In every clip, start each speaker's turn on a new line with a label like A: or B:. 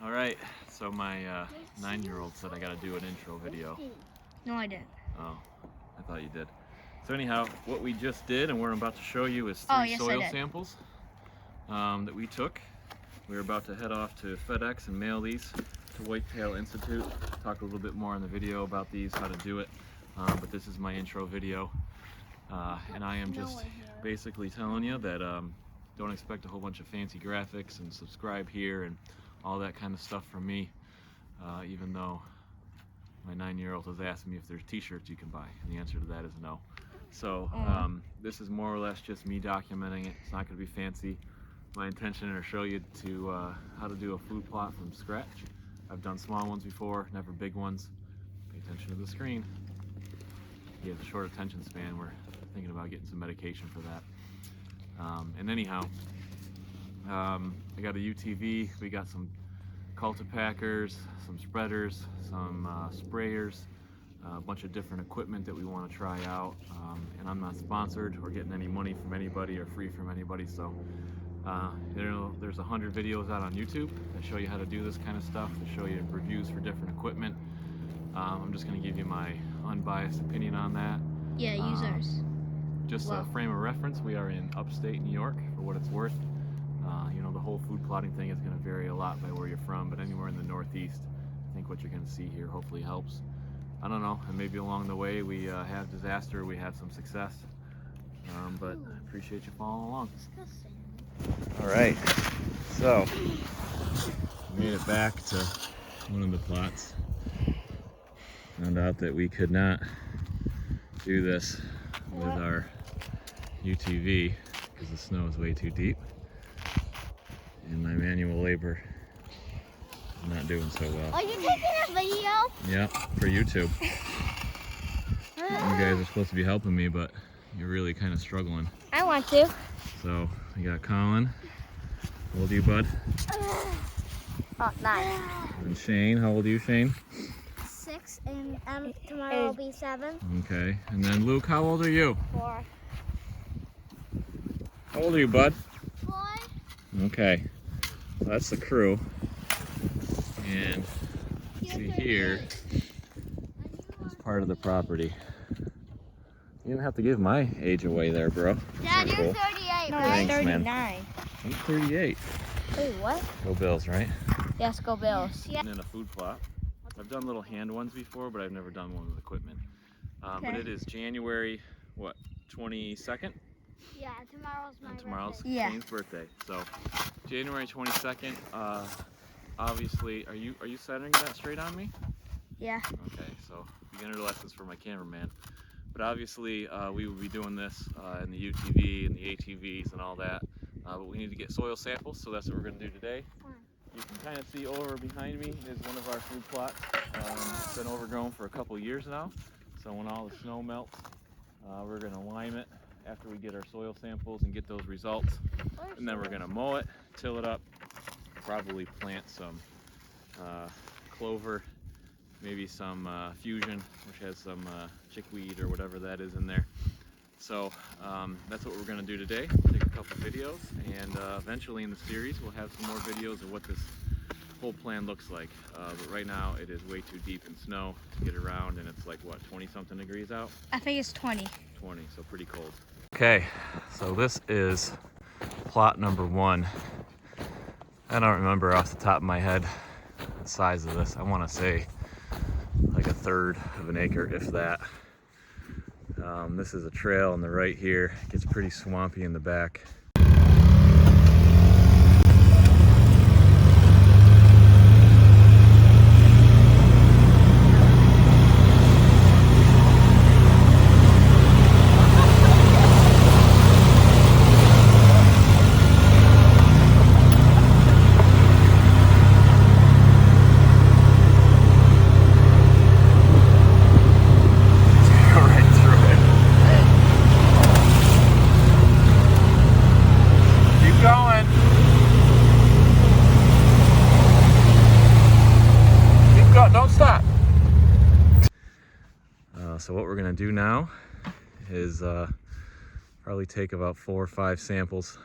A: All right, so my 9-year-old said I gotta do an intro video.
B: No, I didn't.
A: Oh, I thought you did. So anyhow, what we just did and what I'm about to show you is three
B: Yes,
A: soil samples that we took. We're about to head off to FedEx and mail these to Whitetail Institute. Talk a little bit more in the video about these, how to do it. But this is my intro video. And I am just basically telling you that don't expect a whole bunch of fancy graphics and subscribe here and all that kind of stuff from me, even though my 9-year-old has asked me if there's t-shirts you can buy, and the answer to that is no. So this is more or less just me documenting it. It's not going to be fancy. My intention is to show you how to do a food plot from scratch. I've done small ones before, never big ones. Pay attention to the screen. He has a short attention span. We're thinking about getting some medication for that. And anyhow, I got a UTV, we got some cultipackers, some spreaders, some sprayers, a bunch of different equipment that we want to try out. And I'm not sponsored or getting any money from anybody or free from anybody, so there's 100 videos out on YouTube that show you how to do this kind of stuff, that show you reviews for different equipment. I'm just going to give you my unbiased opinion on that.
B: Yeah, use ours.
A: Just a frame of reference, we are in upstate New York, for what it's worth. You know, the whole food plotting thing is going to vary a lot by where you're from, but anywhere in the Northeast, I think what you're going to see here hopefully helps. I don't know, and maybe along the way we have disaster, we have some success, but I appreciate you following along. All right, so made it back to one of the plots. Found out that we could not do this with our UTV because the snow is way too deep, and my manual labor is not doing so well.
C: Are you taking a video?
A: Yeah, for YouTube. You guys are supposed to be helping me, but you're really kind of struggling.
C: I want to.
A: So we got Colin. How old are you, bud?
C: 9.
A: And Shane. How old are you, Shane?
C: 6, and tomorrow will be 7.
A: Okay. And then Luke, how old are you?
C: 4.
A: How old are you, bud?
C: 4.
A: Okay. So that's the crew. And see here is part of the property. You didn't have to give my age away there, bro.
C: Dad,
A: Very
C: you're
A: cool.
C: 38,
B: No,
C: right?
A: Thanks,
B: I'm
A: man.
B: 39.
A: I'm 38.
C: Wait, what?
A: Go Bills, right?
C: Yes, go Bills. Yeah.
A: In a food plot. I've done little hand ones before, but I've never done one with equipment. But it is January, what, 22nd?
C: Yeah, tomorrow's my
A: And tomorrow's
C: birthday.
B: Yeah.
A: Shane's birthday. So January 22nd. Obviously, are you centering that straight on me?
B: Yeah.
A: Okay, so beginner lessons for my cameraman. But obviously, we will be doing this in the UTV and the ATVs and all that. But we need to get soil samples, so that's what we're going to do today. You can kind of see over behind me is one of our food plots. It's been overgrown for a couple years now. So when all the snow melts, we're going to lime it after we get our soil samples and get those results. And then we're going to mow it, till it up, probably plant some clover, maybe some fusion, which has some chickweed or whatever that is in there. So that's what we're going to do today. Take a couple videos, and eventually in the series we'll have some more videos of what this whole plan looks like. But right now it is way too deep in snow to get around, and it's like, what, 20-something degrees out?
B: I think it's 20.
A: 20, so pretty cold. Okay, so this is plot number 1. I don't remember off the top of my head the size of this. I want to say like 1/3 of an acre, if that. This is a trail on the right here. It gets pretty swampy in the back. So what we're gonna do now is probably take about 4 or 5 samples,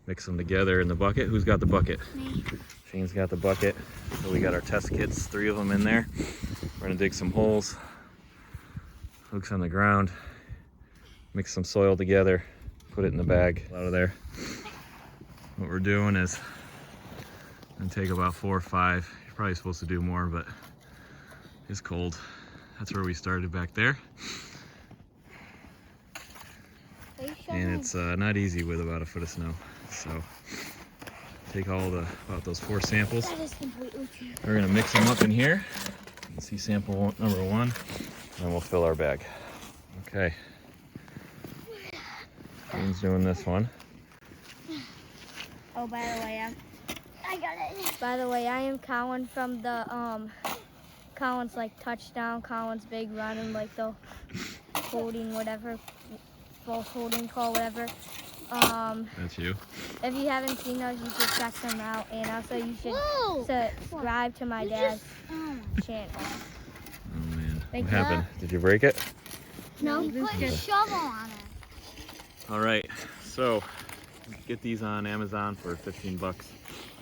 A: mix them together in the bucket. Who's got the bucket?
C: Me.
A: Shane's got the bucket. So we got our test kits, 3 of them in there. We're gonna dig some holes, hooks on the ground, mix some soil together, put it in the bag out of there. What we're doing is gonna take about 4 or 5. You're probably supposed to do more, but it's cold. That's where we started back there. And it's not easy with about a foot of snow. So take about those 4 samples.
C: That is completely true.
A: We're gonna mix them up in here. You can see sample number 1, and we'll fill our bag. Okay. Shane's doing this one.
B: Oh, by the way,
C: I got it.
B: By the way, I am Colin from the Colin's like touchdown, Colin's big run, and like the holding whatever, false holding call, whatever.
A: That's you.
B: If you haven't seen those, you should check them out, and also you should subscribe to my dad's channel.
A: Oh man,
B: Like
A: what happened? Did you break it?
C: No, you put a shovel on it.
A: All right, so get these on Amazon for 15 bucks.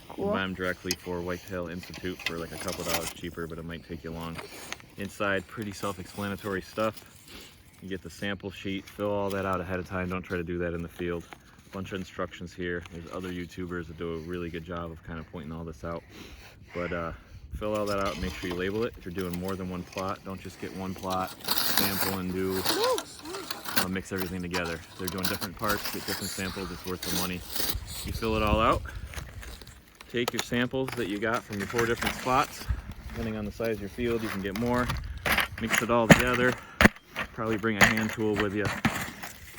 A: You can buy them directly for Whitetail Institute for like a couple dollars cheaper, but it might take you long. Inside, pretty self-explanatory stuff. You get the sample sheet, fill all that out ahead of time. Don't try to do that in the field. Bunch of instructions here. There's other YouTubers that do a really good job of kind of pointing all this out. But fill all that out and make sure you label it. If you're doing more than one plot, don't just get one plot, sample and do mix everything together. If they're doing different parts, get different samples, it's worth the money. You fill it all out. Take your samples that you got from your 4 different spots. Depending on the size of your field, you can get more. Mix it all together. Probably bring a hand tool with you.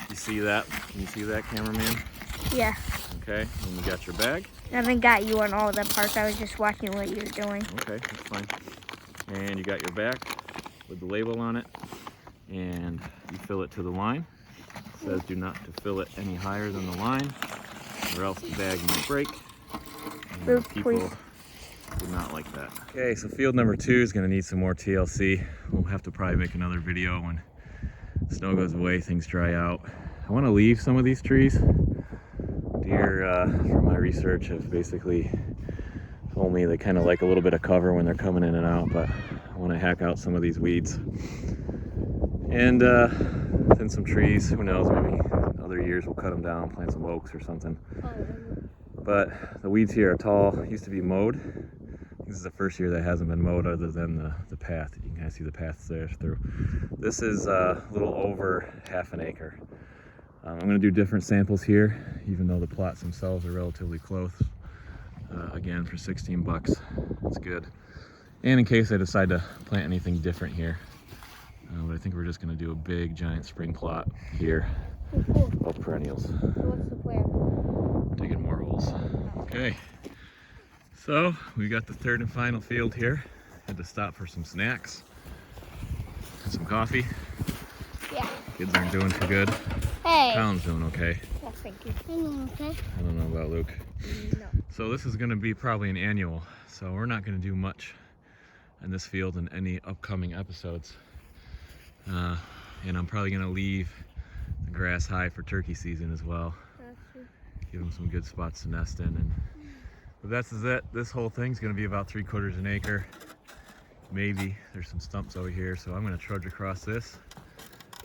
A: You see that? Can you see that, cameraman?
B: Yeah.
A: Okay, and you got your bag.
B: I haven't got you on all the parts. I was just watching what you were doing.
A: Okay, that's fine. And you got your bag with the label on it. And you fill it to the line. It says do not to fill it any higher than the line, or else the bag might break. And people do not like that. Okay, so field number 2 is going to need some more TLC. We'll have to probably make another video when snow goes away, things dry out. I want to leave some of these trees. Deer, from my research, have basically told me they kind of like a little bit of cover when they're coming in and out, but I want to hack out some of these weeds. And thin some trees, who knows, maybe other years we'll cut them down, plant some oaks or something. But the weeds here are tall, used to be mowed. This is the first year that hasn't been mowed other than the path. You can kind of see the paths there through. This is a little over half an acre. I'm going to do different samples here, even though the plots themselves are relatively close. Again, for 16 bucks, it's good. And in case I decide to plant anything different here. But I think we're just going to do a big, giant spring plot here of perennials.
B: So what's the plan?
A: Digging more holes. Okay. So we got the 3rd and final field here. Had to stop for some snacks and some coffee.
B: Yeah.
A: Kids aren't doing too good.
B: Hey.
A: Colin's doing okay.
B: Yes, thank you.
C: Okay.
A: I don't know about Luke.
B: No.
A: So this is going to be probably an annual. So we're not going to do much in this field in any upcoming episodes. And I'm probably going to leave the grass high for turkey season as well. Give them some good spots to nest in. But that's it. This whole thing's going to be about 3/4 an acre. Maybe there's some stumps over here, so I'm going to trudge across this,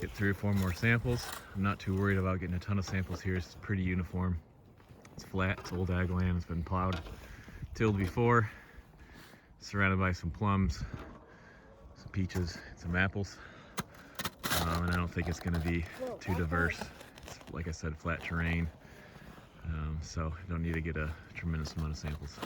A: get 3 or 4 more samples. I'm not too worried about getting a ton of samples here. It's pretty uniform. It's flat. It's old ag land. It's been plowed, tilled before. Surrounded by some plums, some peaches, and some apples. And I don't think it's going to be too diverse. It's, like I said, flat terrain. So I don't need to get a tremendous amount of samples.